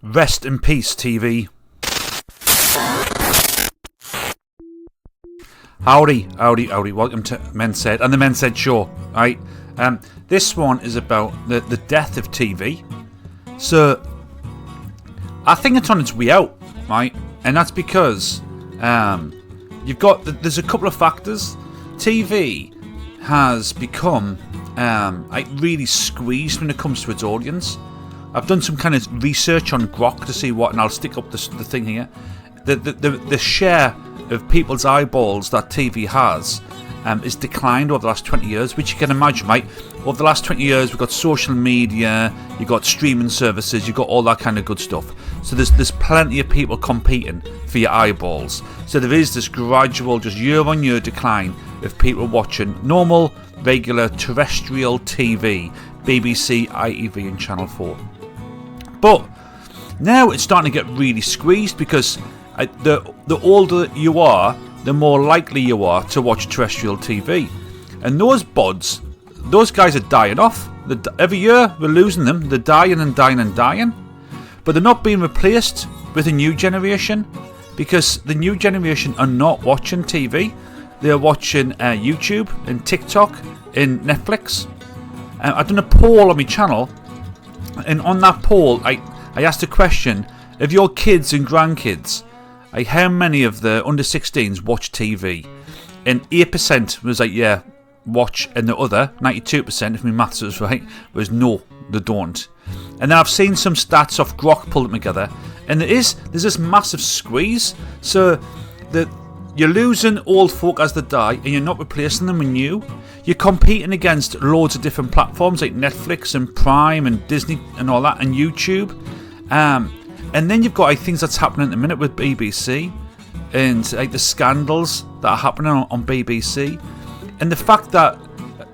Rest in peace, TV. Howdy. Welcome to Men Said and the Men Said Show. Right? This one is about the death of TV. So, I think it's on its way out, right? And that's because there's a couple of factors. TV has become really squeezed when it comes to its audience. I've done some kind of research on Grok to see what, and I'll stick up the thing here. The share of people's eyeballs that TV has is declined over the last 20 years, which you can imagine, right? Over the last 20 years, we've got social media, you've got streaming services, you've got all that kind of good stuff. So there's plenty of people competing for your eyeballs. So there is this gradual, just year-on-year decline of people watching normal, regular, terrestrial TV, BBC, ITV and Channel 4. But now it's starting to get really squeezed because the older you are, the more likely you are to watch terrestrial TV. And those guys are dying off. Every year we're losing them. They're dying and dying and dying. But they're not being replaced with a new generation because the new generation are not watching TV. They're watching YouTube and TikTok and Netflix. I've done a poll on my channel, and on that poll I asked a question of your kids and grandkids, how many of the under 16s watch TV? And 8% was like, yeah, watch, and the other 92%, if my maths was right, was no, they don't. And then I've seen some stats off Grok pulled together, and there's this massive squeeze. So you're losing old folk as they die, and you're not replacing them with new. You're competing against loads of different platforms like Netflix and Prime and Disney and all that, and YouTube. And then you've got things that's happening at the minute with BBC and the scandals that are happening on BBC, and the fact that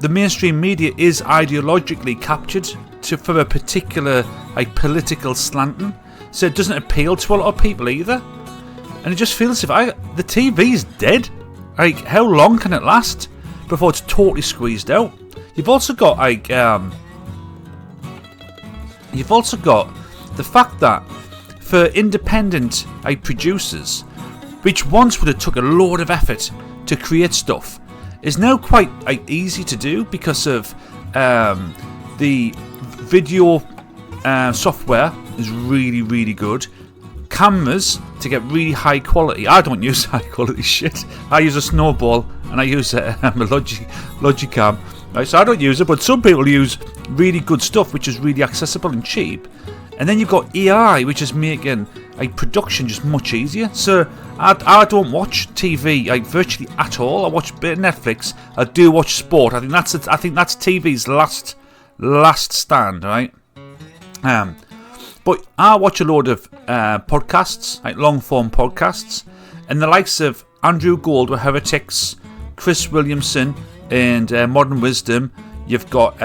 the mainstream media is ideologically captured for a particular political slanting, so it doesn't appeal to a lot of people either. And it just feels as if the TV's dead. How long can it last before it's totally squeezed out? You've also got the fact that for independent producers, which once would have took a load of effort to create stuff, is now quite easy to do because of the video software is really, really good. Cameras to get really high quality. I don't use high quality shit. I use a Snowball and I use a Logicam. Right, so I don't use it, but some people use really good stuff which is really accessible and cheap. And then you've got AI, which is making production just much easier. So I don't watch TV virtually at all. I watch a bit of Netflix. I do watch sport. I think that's TV's last stand, right? But I watch a load of podcasts, long form podcasts, and the likes of Andrew Gold with Heretics, Chris Williamson, and Modern Wisdom. You've got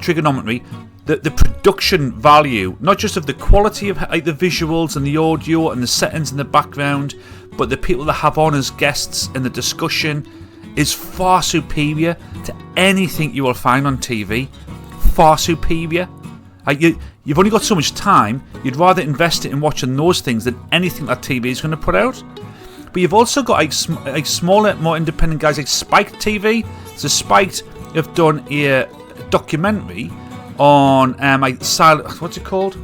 Trigonometry. The production value, not just of the quality of the visuals and the audio and the settings in the background, but the people that have on as guests and the discussion is far superior to anything you will find on TV. Far superior. You've only got so much time. You'd rather invest it in watching those things than anything that TV is going to put out. But you've also got smaller, more independent guys like Spike TV. So Spike have done a documentary on what's it called?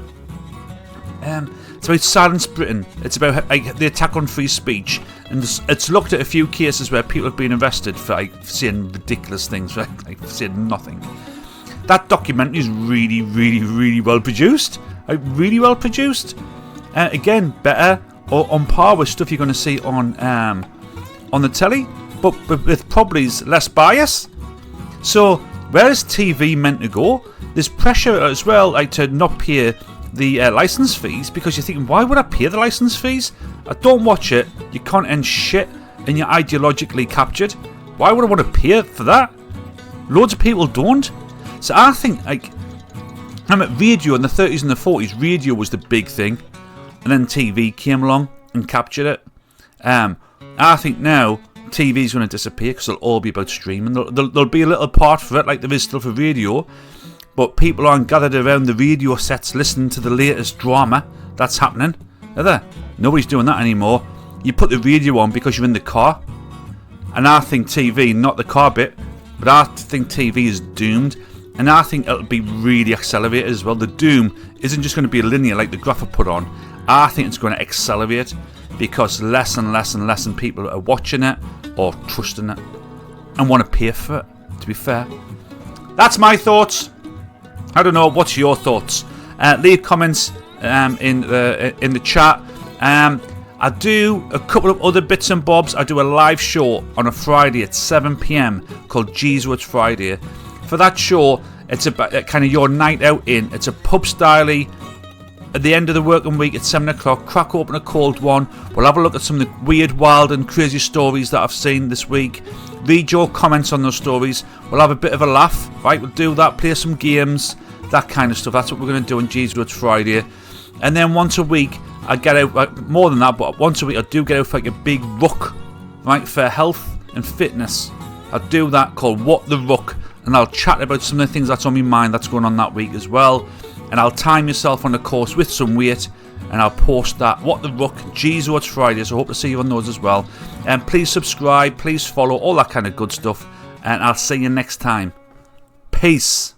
It's about Silence Britain. It's about the attack on free speech, and it's looked at a few cases where people have been arrested for saying ridiculous things, saying nothing. That documentary is really, really, really well produced. Really well produced. Again, better or on par with stuff you're going to see on the telly, but with probably less bias. So where is TV meant to go? There's pressure as well to not pay the license fees, because you're thinking, why would I pay the license fees? I don't watch it, your content's shit, and you're ideologically captured. Why would I want to pay for that? Loads of people don't. So I think I'm at radio in the 30s and the 40s. Radio was the big thing, and then TV came along and captured it. I think now TV is going to disappear because it'll all be about streaming. There'll be a little part for it, like there is still for radio, but people aren't gathered around the radio sets listening to the latest drama that's happening, are they? Nobody's doing that anymore. You put the radio on because you're in the car. And I think TV, not the car bit, but I think TV is doomed. And I think it'll be really accelerated as well. The doom isn't just going to be linear like the graph I put on. I think it's going to accelerate because less and less and less people are watching it or trusting it and want to pay for it, to be fair. That's my thoughts. I don't know, what's your thoughts? Leave comments in the chat. I do a couple of other bits and bobs. I do a live show on a Friday at 7 PM called Jesuits Friday. For that show, it's about kind of your night out in. It's a pub style-y. At the end of the working week at 7 o'clock, crack open a cold one. We'll have a look at some of the weird, wild and crazy stories that I've seen this week. Read your comments on those stories. We'll have a bit of a laugh, right? We'll do that, play some games, that kind of stuff. That's what we're going to do on Jesuits Friday. And then once a week, I get out, more than that, but once a week I do get out for like a big ruck, right, for health and fitness. I'll do that called What the Ruck, and I'll chat about some of the things that's on my mind that's going on that week as well. And I'll time yourself on the course with some weight, and I'll post that What the Ruck, Jesuits Friday, so I hope to see you on those as well. And please subscribe, please follow, all that kind of good stuff, and I'll see you next time. Peace.